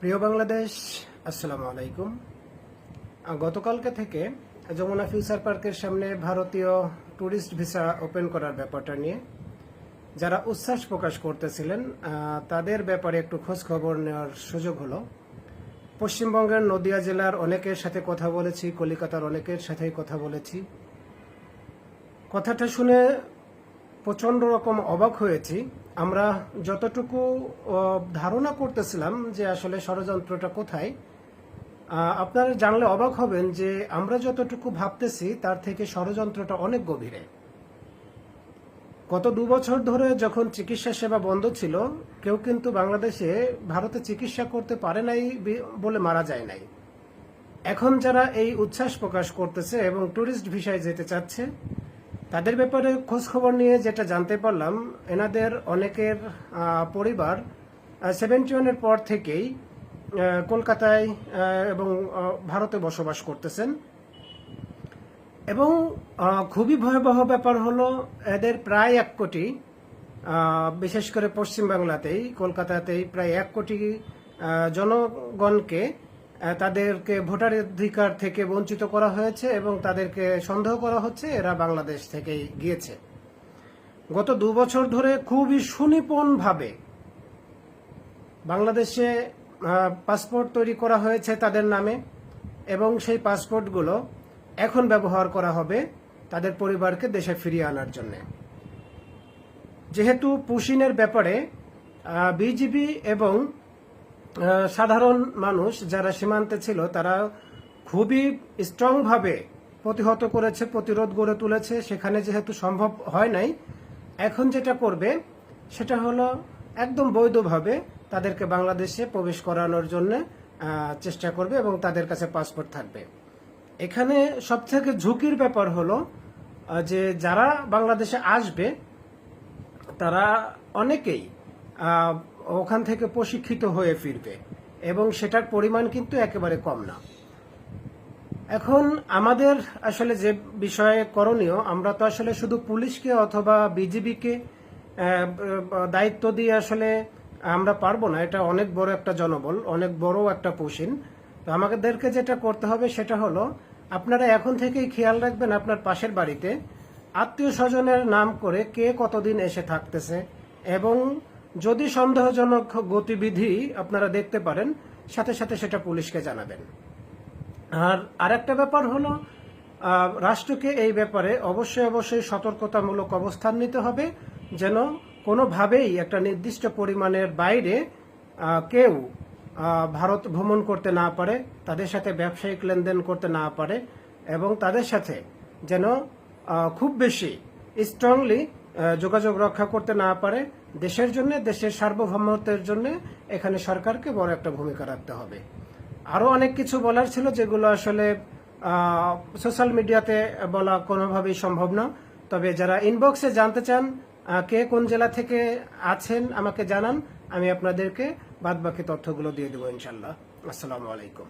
প্রিয় বাংলাদেশ, আসসালামু আলাইকুম। গতকালকে থেকে যমুনা ফিউচার পার্কের সামনে ভারতীয় ট্যুরিস্ট ভিসা ওপেন করার ব্যাপারটা নিয়ে যারা উচ্ছ্বাস প্রকাশ করতেছিলেন তাদের ব্যাপারে একটু খোঁজ খবর নেওয়ার সুযোগ হলো। পশ্চিমবঙ্গের নদিয়া জেলার অনেকের সাথে কথা বলেছি, কলকাতার অনেকের সাথেই কথা বলেছি। কথাটা শুনে প্রচণ্ড রকম অবাক হয়েছি। আমরা যতটুকু ধারণা করতেছিলাম যে আসলে ষড়যন্ত্রটা কোথায়, আপনারা জানলে অবাক হবেন যে আমরা যতটুকু ভাবতেছি তার থেকে ষড়যন্ত্রটা অনেক গভীরে। গত 2 বছর ধরে যখন চিকিৎসা সেবা বন্ধ ছিল, কেউ কিন্তু বাংলাদেশে ভারতে চিকিৎসা করতে পারে নাই বলে মারা যায় নাই। এখন যারা এই উচ্ছ্বাস প্রকাশ করতেছে এবং ট্যুরিস্ট ভিসায় যেতে চাচ্ছে, তাদের ব্যাপারে খোঁজ খবর নিয়ে যেটা জানতে পারলাম, এনাদের অনেকের পরিবার 71-এর পর থেকেই কলকাতায় এবং ভারতে বসবাস করতেছেন। এবং খুবই ভয়াবহ ব্যাপার হলো, এদের প্রায় 1 কোটি, বিশেষ করে পশ্চিমবাংলাতেই কলকাতাতেই প্রায় 1 কোটি জনগণকে তাদেরকে ভোটাধিকার থেকে বঞ্চিত করা হয়েছে এবং তাদেরকে সন্দেহ করা হচ্ছে এরা বাংলাদেশ থেকেই গিয়েছে। গত 2 বছর ধরে খুবই সুনিপুণভাবে বাংলাদেশে পাসপোর্ট তৈরি করা হয়েছে তাদের নামে এবং সেই পাসপোর্টগুলো এখন ব্যবহার করা হবে তাদের পরিবারকে দেশে ফিরিয়ে আনার জন্য। যেহেতু পুশিনের ব্যাপারে বিজিবি এবং সাধারণ মানুষ যারা সীমান্তে ছিল তারা খুবই স্ট্রংভাবে প্রতিহত করেছে, প্রতিরোধ গড়ে তুলেছে। সেখানে যেহেতু সম্ভব হয় নাই, এখন যেটা করবে সেটা হলো একদম বৈধভাবে তাদেরকে বাংলাদেশে প্রবেশ করানোর জন্য চেষ্টা করবে এবং তাদের কাছে পাসপোর্ট থাকবে। এখানে সবথেকে ঝুঁকির ব্যাপার হলো যে যারা বাংলাদেশে আসবে তারা অনেকেই ওখান থেকে প্রশিক্ষিত হয়ে ফিরবে এবং সেটার পরিমাণ কিন্তু একেবারে কম না। এখন আমাদের আসলে যে বিষয়ে করণীয়, আমরা তো আসলে শুধু পুলিশকে অথবা বিজিবিকে দায়িত্ব দিয়ে আসলে আমরা পারবো না। এটা অনেক বড় একটা জনবল, অনেক বড় একটা পুশিন। তো আমাদেরকে যেটা করতে হবে সেটা হলো, আপনারা এখন থেকেই খেয়াল রাখবেন আপনার পাশের বাড়িতে আত্মীয় স্বজনের নাম করে কে কতদিন এসে থাকতেছে, এবং যদি সন্দেহজনক গতিবিধি আপনারা দেখতে পারেন সাথে সাথে সেটা পুলিশকে জানাবেন। আর আরেকটা ব্যাপার হলো, রাষ্ট্রকে এই ব্যাপারে অবশ্যই সতর্কতামূলক অবস্থান নিতে হবে, যেন কোনোভাবেই একটা নির্দিষ্ট পরিমাণের বাইরে কেউ ভারত ভ্রমণ করতে না পারে, তাদের সাথে ব্যবসায়িক লেনদেন করতে না পারে, এবং তাদের সাথে যেন খুব বেশি স্ট্রংলি যোগাযোগ রক্ষা করতে না পারে। দেশের জন্য, দেশের সার্বভৌমত্বের জন্য এখানে সরকারকে বড় একটা ভূমিকা রাখতে হবে। আরও অনেক কিছু বলার ছিল যেগুলো আসলে সোশ্যাল মিডিয়াতে বলা কোনোভাবেই সম্ভব না। তবে যারা ইনবক্সে জানতে চান কে কোন জেলা থেকে আছেন আমাকে জানান, আমি আপনাদেরকে বাদবাকি তথ্যগুলো দিয়ে দেবো ইনশাল্লাহ। আসসালামু আলাইকুম।